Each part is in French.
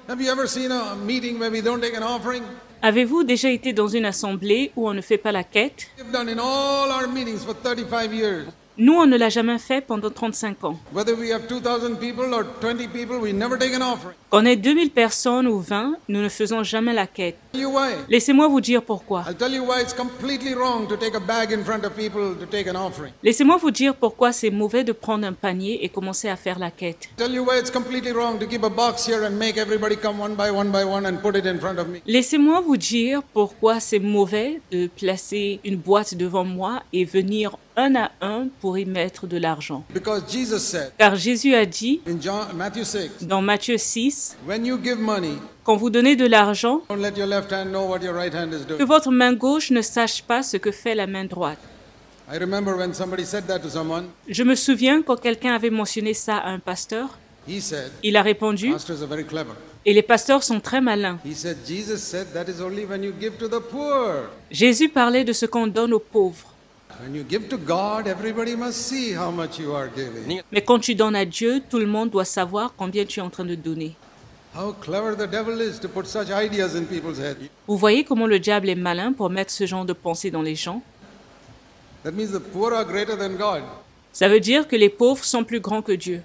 Have you ever seen a meeting where we don't take an offering? Avez-vous déjà été dans une assemblée où on ne fait pas la quête? We've done in all our meetings for 35 years. Nous, on ne l'a jamais fait pendant 35 ans. Whether we have 2,000 people or 20 people, we never take an offering. Qu'on ait 2000 personnes ou 20, nous ne faisons jamais la quête. Tell you why? Laissez-moi vous dire pourquoi. I'll tell you why it's completely wrong to take a bag in front of people to take an offering. Laissez-moi vous dire pourquoi c'est mauvais de prendre un panier et commencer à faire la quête. Tell you why it's completely wrong to keep a box here and make everybody come one by one and put it in front of me. Laissez-moi vous dire pourquoi c'est mauvais de placer une boîte devant moi et venir un à un pour y mettre de l'argent. Because Jesus said Car Jésus a dit in Matthew 6, dans Matthieu 6, when you give money, quand vous donnez de l'argent, don't let your left hand know what your right hand is que doing. votre main gauche ne sache pas ce que fait la main droite. I remember when somebody said that to someone, Je me souviens quand quelqu'un avait mentionné ça à un pasteur, he said, il a répondu, pastors are very clever. et les pasteurs sont très malins. He said, Jesus said that is only when you give to the poor. Jésus parlait de ce qu'on donne aux pauvres. When you give to God, everybody must see how much you are giving. Mais quand tu donnes à Dieu, tout le monde doit savoir combien tu es en train de donner. How clever the devil is to put such ideas in people's heads. Vous voyez comment le diable est malin pour mettre ce genre de pensée dans les gens? That means the poor are greater than God. Ça veut dire que les pauvres sont plus grands que Dieu.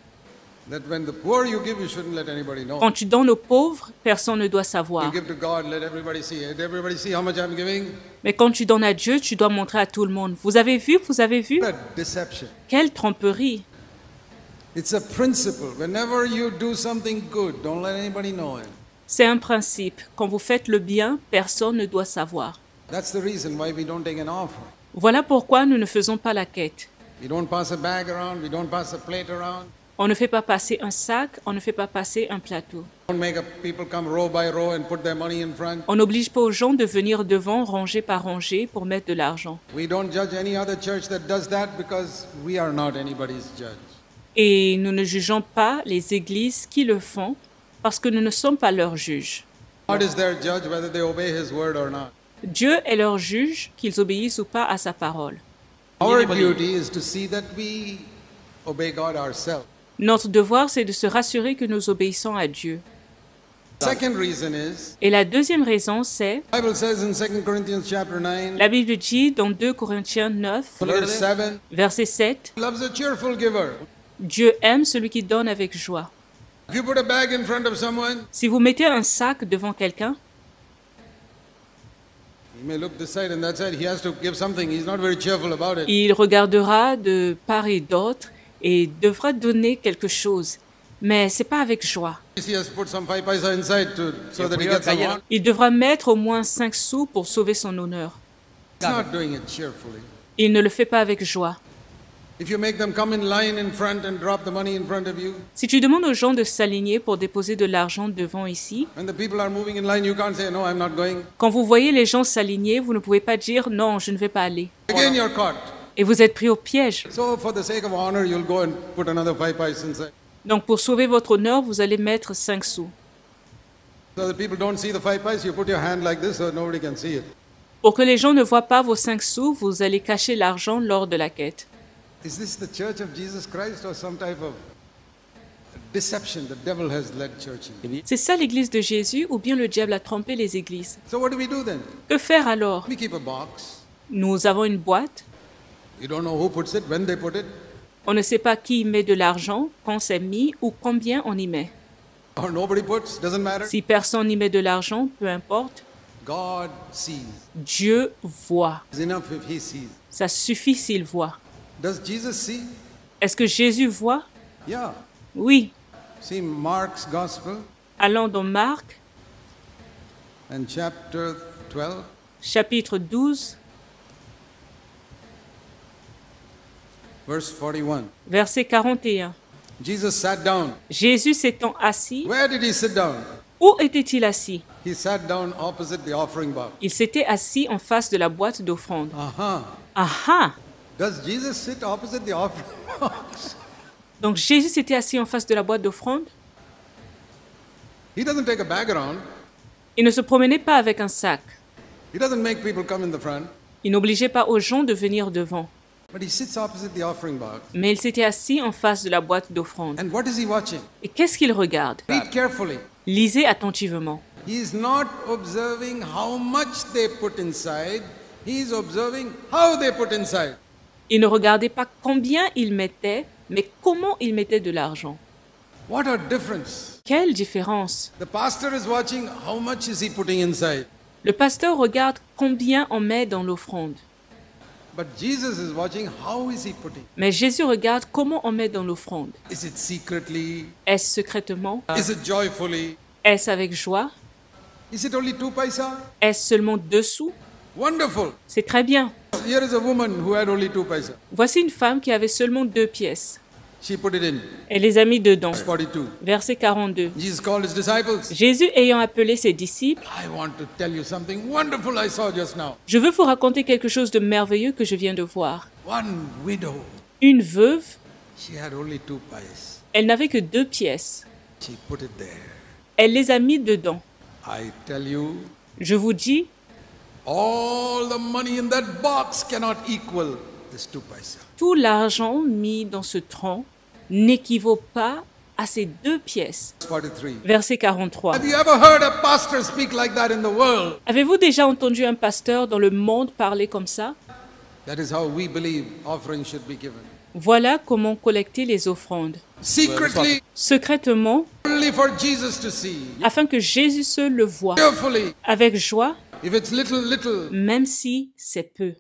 That when the poor you give, you shouldn't let anybody know. Quand tu donnes aux pauvres, personne ne doit You savoir. give to God, let everybody see. Let everybody see how much I'm giving. Mais quand tu donnes à Dieu, tu dois montrer à tout le monde. Vous avez vu? Vous avez vu? What a deception. Quelle tromperie! It's a principle. Whenever you do something good, don't let anybody know it. C'est un principe. Quand vous faites le bien, personne ne doit savoir. That's the reason why we don't take an offering. Voilà pourquoi nous ne faisons pas la quête. We don't pass a bag around. We don't pass a plate around. On ne fait pas passer un sac, on ne fait pas passer un plateau. Don't make people come row by row and put their money in front. On n'oblige pas aux gens de venir devant, rangée par rangée, pour mettre de l'argent. We don't judge any other church that does that because we are not anybody's judge. Et nous ne jugeons pas les églises qui le font, parce que nous ne sommes pas leurs juges. God is their judge whether they obey His word or not. Dieu est leur juge, qu'ils obéissent ou pas à sa parole. Our duty is to see that we obey God ourselves. Notre devoir, c'est de se rassurer que nous obéissons à Dieu. Second reason is, Et la deuxième raison, c'est, the Bible says in 2 Corinthians chapter 9, la Bible dit dans 2 Corinthiens 9, verse 7, verset 7, He loves a cheerful giver. Dieu aime celui qui donne avec joie. If you put a bag in front of someone, Si vous mettez un sac devant quelqu'un, he may look this side and that side. He has to give something. He's not very cheerful about it. il regardera de part et d'autre et devra donner quelque chose. Mais c'est pas avec joie. He has to put some 5 paisa inside so that he gets some on. Il devra mettre au moins 5 sous pour sauver son honneur. He's not doing it cheerfully. Il ne le fait pas avec joie. If you make them come in line in front and drop the money in front of you, Si tu demandes aux gens de s'aligner pour déposer de l'argent devant ici, when the people are moving in line, you can't say, no, I'm not going. quand vous voyez les gens s'aligner, vous ne pouvez pas dire non, je ne vais pas aller. Again, you're caught. Et vous êtes pris au piège. So for the sake of honor, you'll go and put another 5 paisa inside. Donc pour sauver votre honneur, vous allez mettre 5 sous. So that people don't see the 5 paisa, you put your hand like this so nobody can see it. Pour que les gens ne voient pas vos 5 sous, vous allez cacher l'argent lors de la quête. Is this the church of Jesus Christ or some type of deception the devil has led church in? C'est ça l'église de Jésus ou bien le diable a trompé les églises? So what do we do then? Que faire alors? We keep a box. Nous avons une boîte. You don't know who puts it, when they put it, On ne sait pas qui y met de l'argent, quand c'est mis ou combien on y met. or nobody puts, doesn't matter. Si personne n'y met de l'argent, peu importe, God sees. Dieu voit. It's enough if he sees. Ça suffit s'il voit. Does Jesus see? Est-ce que Jésus voit? Yeah. Oui. See Mark's Gospel Allons dans Marc, and chapter 12, chapitre 12, verse 41. verset 41. Jesus sat down. Jésus s'étant assis, Where did he sit down? où était-il assis? He sat down opposite the offering box. Il s'était assis en face de la boîte d'offrande. Aha. Ah ah! Does Jesus sit opposite the offering box? Donc Jésus s'était assis en face de la boîte d'offrande. He doesn't take a bag around. Il ne se promenait pas avec un sac. He doesn't make people come in the front. Il n'obligeait pas aux gens de venir devant. But he sits opposite the offering box. Mais il s'était assis en face de la boîte d'offrande. And what is he watching? Et qu'est-ce qu'il regarde? Read carefully. Lisez attentivement. He is not observing how much they put inside. He is observing how they put inside. Il ne regardait pas combien il mettait, mais comment il mettait de l'argent. What a difference. Quelle différence! The pastor is watching how much is he putting inside. Le pasteur regarde combien on met dans l'offrande. But Jesus is watching how is he putting. Mais Jésus regarde comment on met dans l'offrande. Is it secretly? Est-ce secrètement? Is it joyfully? Est-ce avec joie? Is it only 2 paisa? Est-ce seulement 2 sous? Wonderful. C'est très bien. Here is a woman who had only 2 paisa. Voici une femme qui avait seulement 2 pièces. She put it in. Elle les a mis dedans. 42. Verset 42. Jesus called his disciples. Jésus ayant appelé ses disciples, I want to tell you something wonderful I saw just now. je veux vous raconter quelque chose de merveilleux que je viens de voir. One widow. Une veuve, She had only 2 paisa. elle n'avait que 2 pièces. She put it there. Elle les a mis dedans. I tell you, Je vous dis, all the money in that box cannot equal this 2 paisa. tout l'argent mis dans ce tronc n'équivaut pas à ces 2 pièces. 43. Verset 43. Have you ever heard a pastor speak like that in the world? Avez-vous déjà entendu un pasteur dans le monde parler comme ça? That is how we believe offering should be given. Voilà comment collecter les offrandes. Secretly, Secrètement, only for Jesus to see. afin que Jésus seul le voie. Carefully. Avec joie, If it's little, little, même si c'est peu.